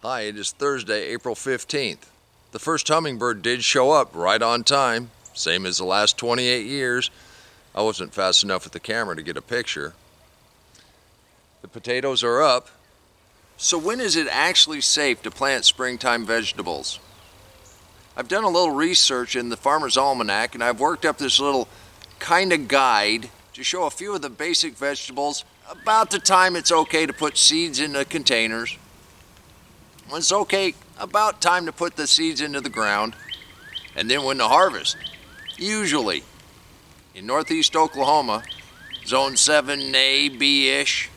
Hi, it is Thursday, April 15th. The first hummingbird did show up right on time, same as the last 28 years. I wasn't fast enough with the camera to get a picture. The potatoes are up. So when is it actually safe to plant springtime vegetables? I've done a little research in the Farmer's Almanac, and I've worked up this little kind of guide to show a few of the basic vegetables about the time it's okay to put seeds in the containers. When it's okay, about time to put the seeds into the ground, and then when to harvest. Usually, in northeast Oklahoma, zone 7A, B-ish,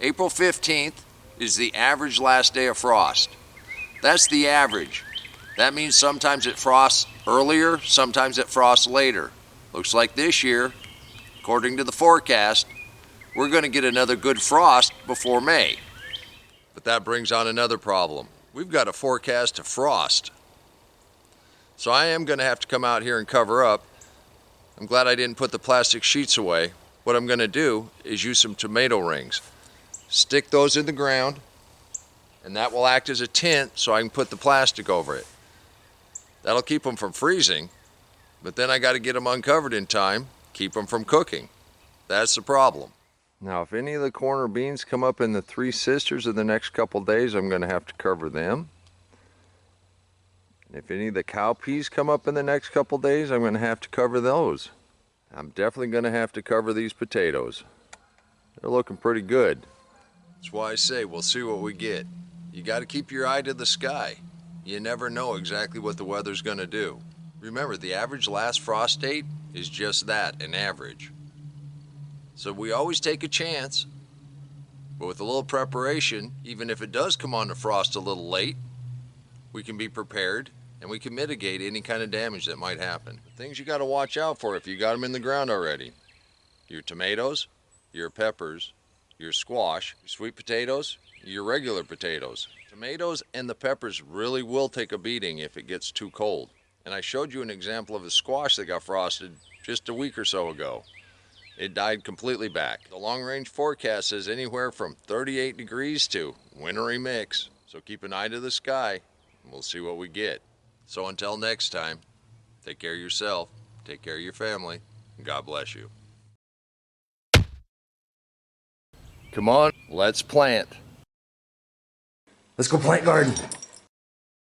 April 15th is the average last day of frost. That's the average. That means sometimes it frosts earlier, sometimes it frosts later. Looks like this year, according to the forecast, we're going to get another good frost before May. But that brings on another problem. We've got a forecast to frost. So I am going to have to come out here and cover up. I'm glad I didn't put the plastic sheets away. What I'm going to do is use some tomato rings. Stick those in the ground, and that will act as a tent so I can put the plastic over it. That'll keep them from freezing, but then I got to get them uncovered in time, keep them from cooking. That's the problem. Now, if any of the corner beans come up in the Three Sisters in the next couple days, I'm going to have to cover them. And if any of the cowpeas come up in the next couple days, I'm going to have to cover those. I'm definitely going to have to cover these potatoes. They're looking pretty good. That's why I say we'll see what we get. You got to keep your eye to the sky. You never know exactly what the weather's going to do. Remember, the average last frost date is just that, an average. So we always take a chance, but with a little preparation, even if it does come on to frost a little late, we can be prepared and we can mitigate any kind of damage that might happen. Things you got to watch out for if you got them in the ground already. Your tomatoes, your peppers, your squash, your sweet potatoes, your regular potatoes. Tomatoes and the peppers really will take a beating if it gets too cold. And I showed you an example of a squash that got frosted just a week or so ago. It died completely back. The long-range forecast says anywhere from 38 degrees to wintry mix. So keep an eye to the sky, and we'll see what we get. So until next time, take care of yourself, take care of your family, and God bless you. Come on, let's plant. Let's go plant garden.